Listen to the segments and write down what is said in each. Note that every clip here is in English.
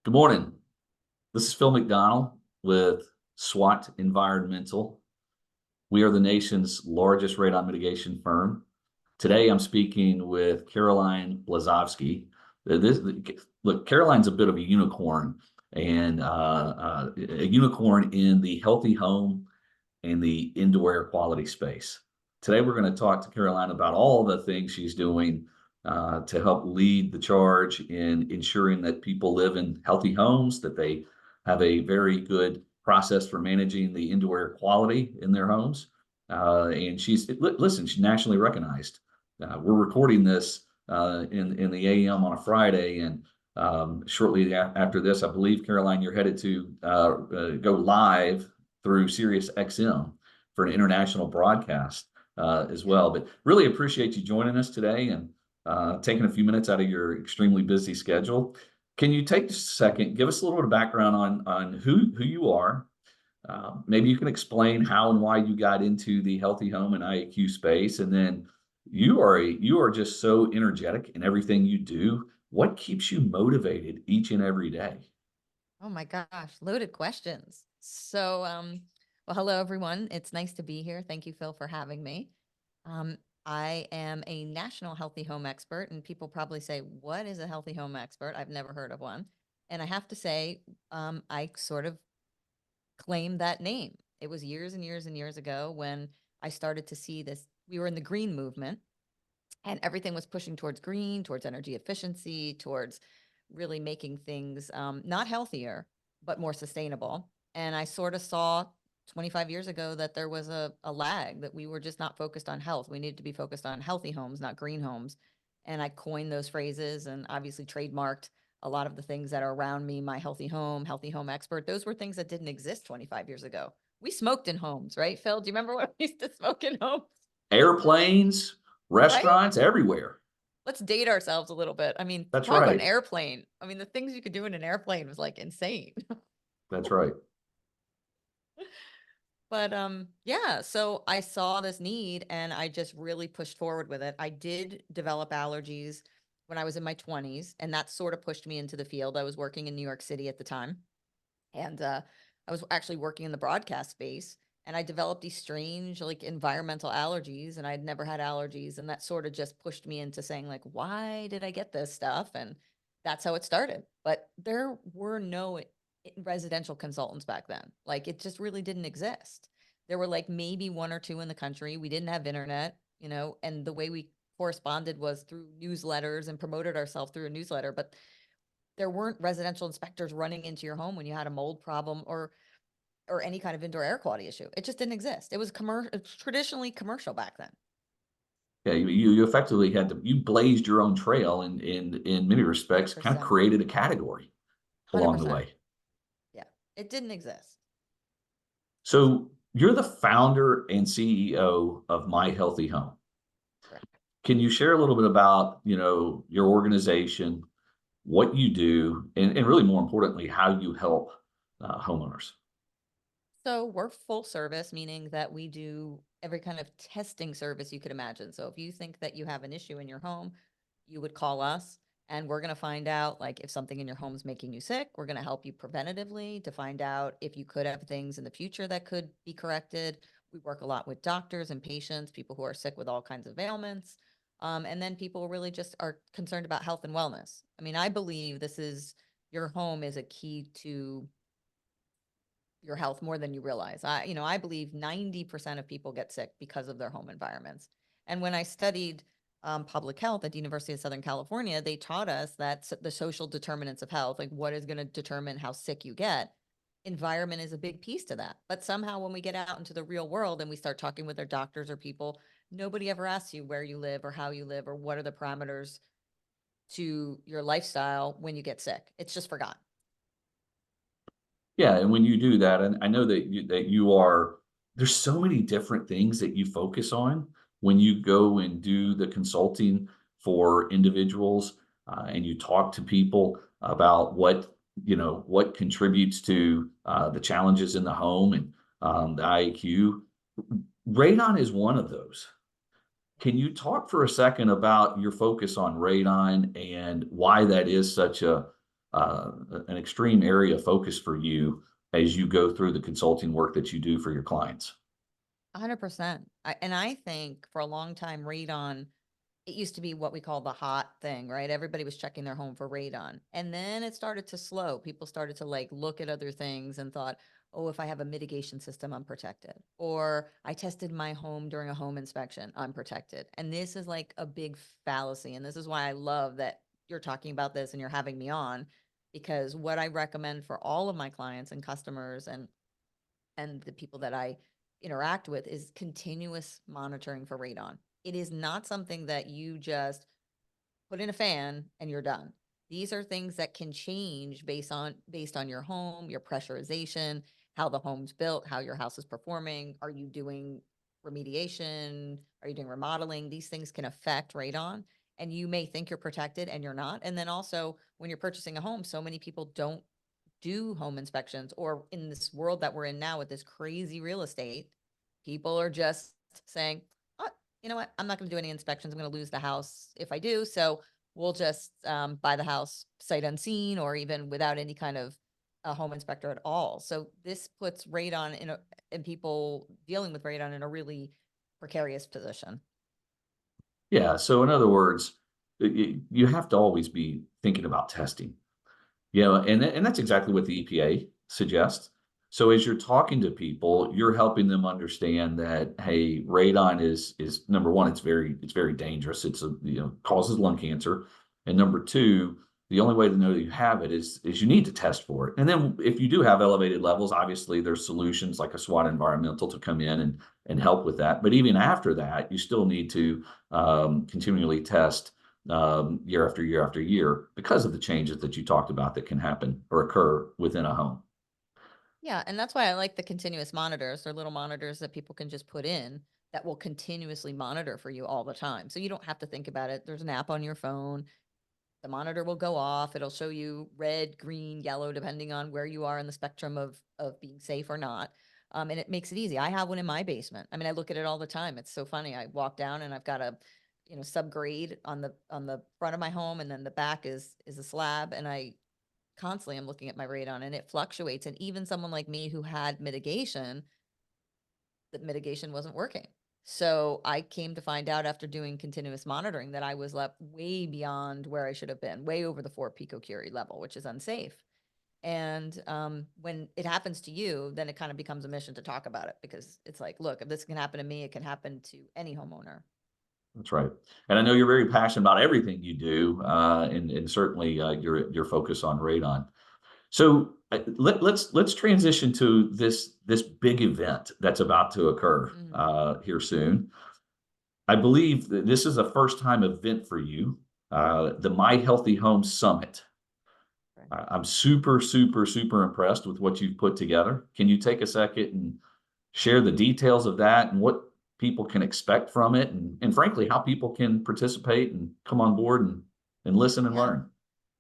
Good morning. This is Phil McDonnell with SWAT Environmental. We are the nation's largest radon mitigation firm. Today, I'm speaking with Caroline Blazovsky. Look, Caroline's a bit of a unicorn, and a unicorn in the healthy home and the indoor air quality space. Today, we're going to talk to Caroline about all the things she's doing to help lead the charge in ensuring that people live in healthy homes, that they have a very good process for managing the indoor air quality in their homes. And listen, she's nationally recognized. We're recording this in the AM on a Friday, and shortly after this, I believe, Caroline, you're headed to go live through Sirius XM for an international broadcast as well. But really appreciate you joining us today and taking a few minutes out of your extremely busy schedule. Can you take just a second, give us a little bit of background on who you are? Maybe you can explain how and why you got into the healthy home and IAQ space, and then you are just so energetic in everything you do. What keeps you motivated each and every day? Oh my gosh, loaded questions. Well, hello everyone. It's nice to be here. Thank you, Phil, for having me. Um, I am a national healthy home expert, and people probably say, "What is a healthy home expert?" I've never heard of one. And I have to say, I sort of claim that name. It was years and years and years ago when I started to see this. We were in the green movement, and everything was pushing towards green, towards energy efficiency, towards really making things not healthier, but more sustainable. And I sort of saw 25 years ago that there was a lag, that we were just not focused on health. We needed to be focused on healthy homes, not green homes. And I coined those phrases and obviously trademarked a lot of the things that are around me. My healthy home expert, those were things that didn't exist 25 years ago. We smoked in homes, right, Phil? Do you remember when we used to smoke in homes? Airplanes, Right? restaurants, everywhere. Let's date ourselves a little bit. I mean, That's talk about an right. airplane. I mean, the things you could do in an airplane was like insane. That's right. But yeah, so I saw this need and I just really pushed forward with it. I did develop allergies when I was in my 20s, and that sort of pushed me into the field. I was working in New York City at the time, and I was actually working in the broadcast space, and I developed these strange like environmental allergies, and I'd never had allergies, and that sort of just pushed me into saying like, why did I get this stuff? And that's how it started. But there were no residential consultants back then. Like it just really didn't exist. There were like maybe one or two in the country. We didn't have internet, and the way we corresponded was through newsletters and promoted ourselves through a newsletter. But there weren't residential inspectors running into your home when you had a mold problem or any kind of indoor air quality issue. It just didn't exist. It was traditionally commercial back then. Yeah, you effectively you blazed your own trail and in many respects kind of 100%. created a category along the 100%. way. Yeah. It didn't exist. So you're the founder and CEO of My Healthy Home. Correct. Can you share a little bit about, your organization, what you do, and really more importantly, how you help homeowners? So we're full service, meaning that we do every kind of testing service you could imagine. So if you think that you have an issue in your home, you would call us, and we're going to find out like if something in your home is making you sick. We're going to help you preventatively to find out if you could have things in the future that could be corrected. We work a lot with doctors and patients, people who are sick with all kinds of ailments. And then people really just are concerned about health and wellness. I mean, I believe your home is a key to your health more than you realize. I believe 90% of people get sick because of their home environments. And when I studied public health at the University of Southern California, they taught us that the social determinants of health, like what is going to determine how sick you get, environment is a big piece to that. But somehow when we get out into the real world and we start talking with our doctors or people, nobody ever asks you where you live or how you live or what are the parameters to your lifestyle when you get sick. It's just forgotten. Yeah, and when you do that, and I know there's so many different things that you focus on when you go and do the consulting for individuals, and you talk to people about what contributes to the challenges in the home and the IAQ. Radon is one of those. Can you talk for a second about your focus on radon and why that is such an extreme area of focus for you as you go through the consulting work that you do for your clients. 100%. And I think for a long time, radon, it used to be what we call the hot thing, right? Everybody was checking their home for radon. And then it started to slow. People started to like look at other things and thought, oh, if I have a mitigation system, I'm protected. Or I tested my home during a home inspection, I'm protected. And this is like a big fallacy. And this is why I love that you're talking about this and you're having me on, because what I recommend for all of my clients and customers and the people that I interact with is continuous monitoring for radon. It is not something that you just put in a fan and you're done. These are things that can change based on your home, your pressurization, how the home's built, how your house is performing. Are you doing remediation? Are you doing remodeling? These things can affect radon, and you may think you're protected and you're not. And then also when you're purchasing a home, so many people don't do home inspections, or in this world that we're in now with this crazy real estate, people are just saying, oh, you know what, I'm not going to do any inspections, I'm going to lose the house if I do, so we'll just buy the house sight unseen, or even without any kind of a home inspector at all. So this puts radon and people dealing with radon in a really precarious position. Yeah. So in other words, you have to always be thinking about testing. Yeah, and that's exactly what the EPA suggests. So as you're talking to people, you're helping them understand that, hey, radon is number one, it's very dangerous. It's causes lung cancer, and number two, the only way to know that you have it is you need to test for it. And then if you do have elevated levels, obviously there's solutions like a SWAT Environmental to come in and help with that. But even after that, you still need to continually test year after year after year because of the changes that you talked about that can happen or occur within a home. Yeah, and that's why I like the continuous monitors. They're little monitors that people can just put in that will continuously monitor for you all the time. So you don't have to think about it. There's an app on your phone. The monitor will go off. It'll show you red, green, yellow, depending on where you are in the spectrum of being safe or not. And it makes it easy. I have one in my basement. I mean, I look at it all the time. It's so funny. I walk down and I've got a, subgrade on the front of my home, and then the back is a slab, and I constantly am looking at my radon, and it fluctuates. And even someone like me who had mitigation, that mitigation wasn't working. So I came to find out after doing continuous monitoring that I was left way beyond where I should have been, way over the 4 picocurie level, which is unsafe. And when it happens to you, then it kind of becomes a mission to talk about it, because it's like, look, if this can happen to me, it can happen to any homeowner. That's right. And I know you're very passionate about everything you do, and certainly your focus on radon. So let's transition to this big event that's about to occur Mhm. here soon. I believe that this is a first time event for you, the My Healthy Home Summit. Right. I'm super, super, super impressed with what you've put together. Can you take a second and share the details of that and what people can expect from it, and frankly, how people can participate and come on board and listen and Yeah. learn?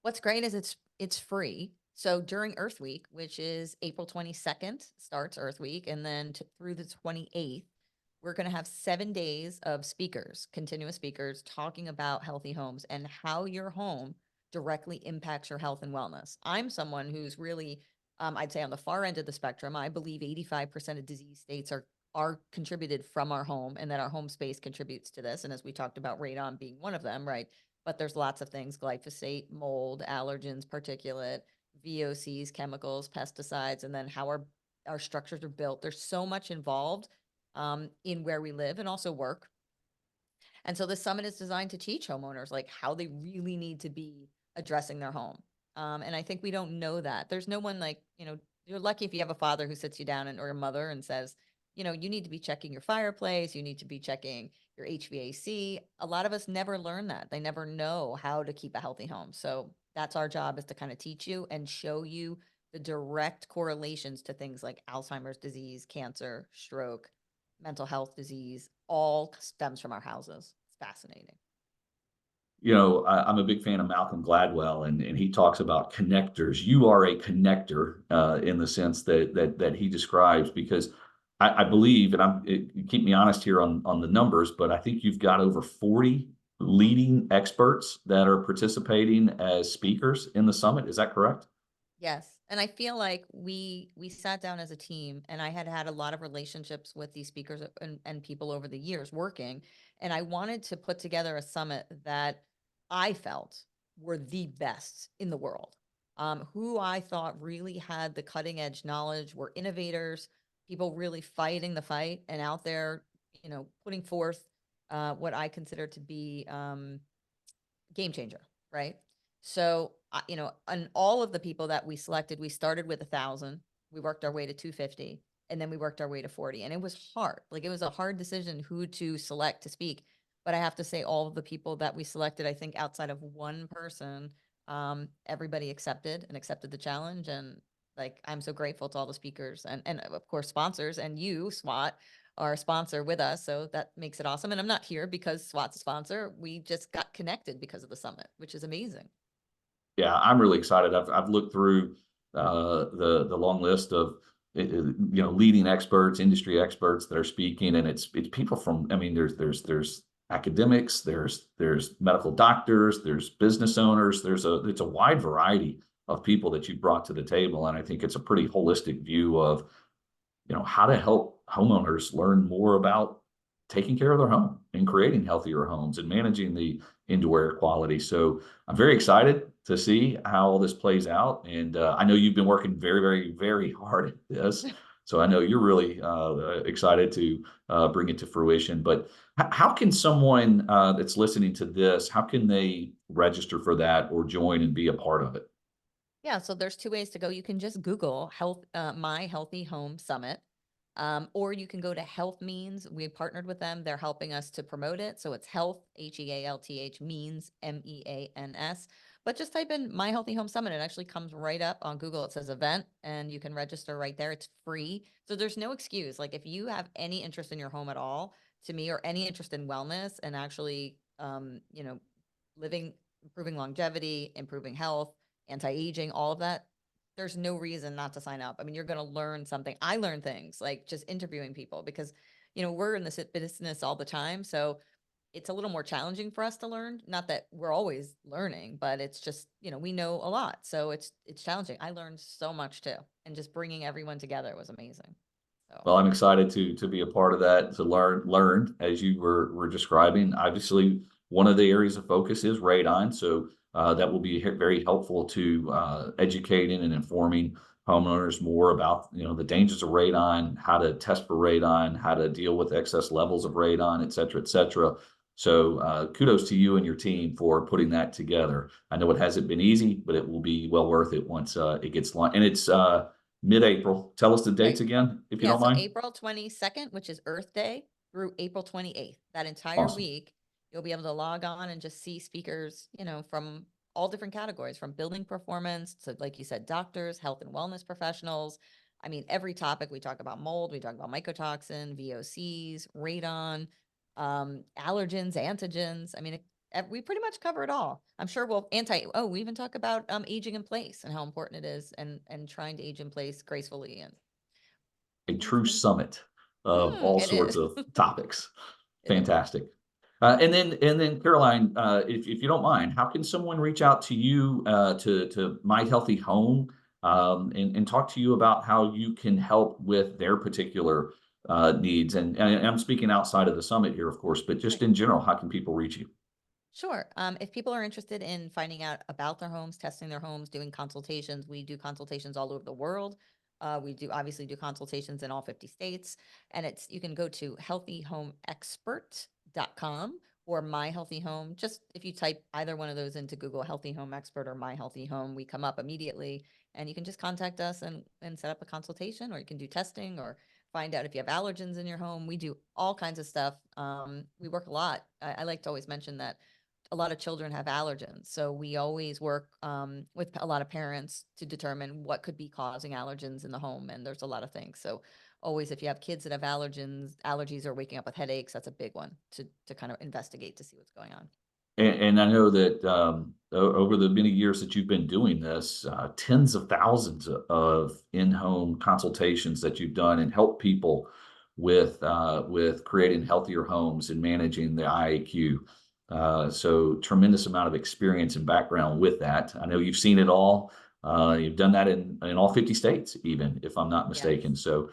What's great is it's free. So during Earth Week, which is April 22nd, starts Earth Week, and then through the 28th, we're going to have 7 days of speakers, continuous speakers, talking about healthy homes and how your home directly impacts your health and wellness. I'm someone who's really, I'd say, on the far end of the spectrum. I believe 85% of disease states are contributed from our home, and that our home space contributes to this. And as we talked about, radon being one of them, right? But there's lots of things: glyphosate, mold, allergens, particulate, VOCs, chemicals, pesticides, and then how our structures are built. There's so much involved in where we live and also work. And so this summit is designed to teach homeowners like how they really need to be addressing their home. And I think we don't know that. There's no one like, you're lucky if you have a father who sits you down or a mother and says, you need to be checking your fireplace, you need to be checking your HVAC. A lot of us never learn that. They never know how to keep a healthy home. So that's our job, is to kind of teach you and show you the direct correlations to things like Alzheimer's disease, cancer, stroke, mental health disease, all stems from our houses. It's fascinating. I'm a big fan of Malcolm Gladwell, and he talks about connectors. You are a connector in the sense that he describes, because I believe, and keep me honest here on the numbers, but I think you've got over 40 leading experts that are participating as speakers in the summit. Is that correct? Yes, and I feel like we sat down as a team, and I had had a lot of relationships with these speakers and people over the years working, and I wanted to put together a summit that I felt were the best in the world, who I thought really had the cutting edge knowledge, were innovators, people really fighting the fight and out there, putting forth what I consider to be game changer, right? So, and all of the people that we selected, we started with 1,000, we worked our way to 250, and then we worked our way to 40. And it was hard. Like, it was a hard decision who to select to speak. But I have to say, all of the people that we selected, I think outside of one person, everybody accepted the challenge. And like, I'm so grateful to all the speakers and of course sponsors, and you, SWAT, our sponsor with us. So that makes it awesome. And I'm not here because SWAT's a sponsor. We just got connected because of the summit, which is amazing. Yeah, I'm really excited. I've looked through the long list of leading experts, industry experts that are speaking, and it's people from. I mean, there's academics, there's medical doctors, there's business owners. It's a wide variety of people that you brought to the table, and I think it's a pretty holistic view of how to help homeowners learn more about taking care of their home and creating healthier homes and managing the indoor air quality. So I'm very excited to see how all this plays out. And I know you've been working very, very, very hard at this. So I know you're really excited to bring it to fruition. But how can someone that's listening to this, how can they register for that or join and be a part of it? Yeah, so there's two ways to go. You can just Google My Healthy Home Summit, or you can go to Health Means. We partnered with them. They're helping us to promote it. So it's Health, HEALTH, Means, MEANS. But just type in My Healthy Home Summit. It actually comes right up on Google. It says event, and you can register right there. It's free. So there's no excuse. Like, if you have any interest in your home at all, to me, or any interest in wellness and actually, living, improving longevity, improving health, anti-aging, all of that, there's no reason not to sign up. I mean, you're going to learn something. I learn things like just interviewing people because, we're in this business all the time. So it's a little more challenging for us to learn. Not that we're always learning, but it's just, we know a lot. So it's challenging. I learned so much too. And just bringing everyone together was amazing. So, Well, I'm excited to be a part of that, to learn as you were describing. Obviously, one of the areas of focus is radon, so that will be very helpful to educating and informing homeowners more about the dangers of radon, how to test for radon, how to deal with excess levels of radon, et cetera, et cetera. So kudos to you and your team for putting that together. I know it hasn't been easy, but it will be well worth it once it gets launched. And it's mid-April. Tell us the dates right. again, if you Yeah. don't So mind. April 22nd, which is Earth Day, through April 28th, that entire Awesome. week, you'll be able to log on and just see speakers, from all different categories, from building performance to, like you said, doctors, health and wellness professionals. I mean, every topic. We talk about mold, we talk about mycotoxin, VOCs, radon, allergens, antigens. I mean, we pretty much cover it all. I'm sure we even talk about aging in place and how important it is, and trying to age in place gracefully. And A I think it's true amazing. summit of all It sorts is. of topics. It is. Fantastic. And then Caroline, if you don't mind, how can someone reach out to you to My Healthy Home and talk to you about how you can help with their particular needs? And I'm speaking outside of the summit here, of course, but just Right. in general, how can people reach you? Sure. If people are interested in finding out about their homes, testing their homes, doing consultations, we do consultations all over the world. We do obviously do consultations in all 50 states. And you can go to healthyhomeexpert.com or My Healthy Home. Just if you type either one of those into Google, Healthy Home Expert or My Healthy Home, we come up immediately. And you can just contact us and set up a consultation, or you can do testing or find out if you have allergens in your home. We do all kinds of stuff. We work a lot. I like to always mention that a lot of children have allergens. So we always work with a lot of parents to determine what could be causing allergens in the home. And there's a lot of things. So always, if you have kids that have allergies or waking up with headaches, that's a big one to kind of investigate to see what's going on. And I know that over the many years that you've been doing this, tens of thousands of in-home consultations that you've done and help people with creating healthier homes and managing the IAQ. So tremendous amount of experience and background with that. I know you've seen it all. You've done that in all 50 states, even if I'm not Yes. mistaken. So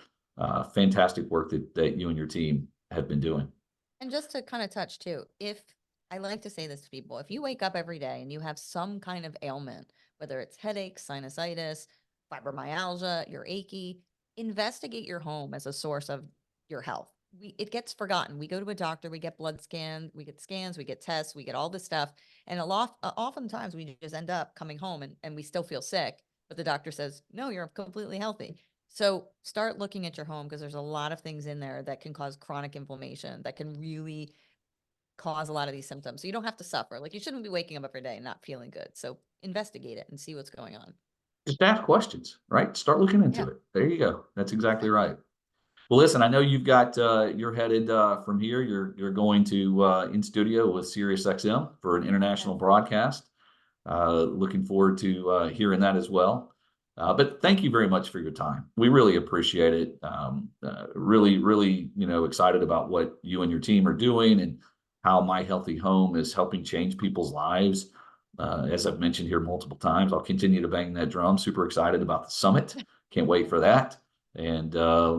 fantastic work that you and your team have been doing. And just to kind of touch too, if I like to say this to people, if you wake up every day and you have some kind of ailment, whether it's headaches, sinusitis, fibromyalgia, you're achy, investigate your home as a source of your health. It gets forgotten. We go to a doctor, we get blood scans, we get scans, we get tests, we get all this stuff. And oftentimes we just end up coming home and we still feel sick, but the doctor says, no, you're completely healthy. So start looking at your home because there's a lot of things in there that can cause chronic inflammation that can really cause a lot of these symptoms. So you don't have to suffer. Like you shouldn't be waking up every day and not feeling good. So investigate it and see what's going on. Just ask questions, right? Start looking into Yeah, it. There you go. That's exactly exactly. right. Well, listen, I know you've got you're headed from here. You're going to in studio with SiriusXM for an Yes. international broadcast. Looking forward to hearing that as well. But thank you very much for your time. We really appreciate it. Really, really, excited about what you and your team are doing and how My Healthy Home is helping change people's lives. As I've mentioned here multiple times, I'll continue to bang that drum. Super excited about the summit. Can't wait for that. And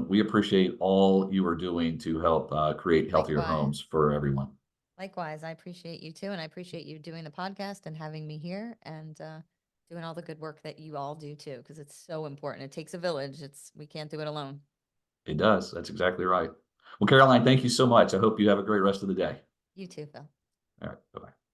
we appreciate all you are doing to help create healthier Likewise. homes for everyone. Likewise. I appreciate you too. And I appreciate you doing the podcast and having me here and doing all the good work that you all do too, because it's so important. It takes a village. We can't do it alone. It does. That's exactly right. Well, Caroline, thank you so much. I hope you have a great rest of the day. You too, Phil. All right. Bye-bye.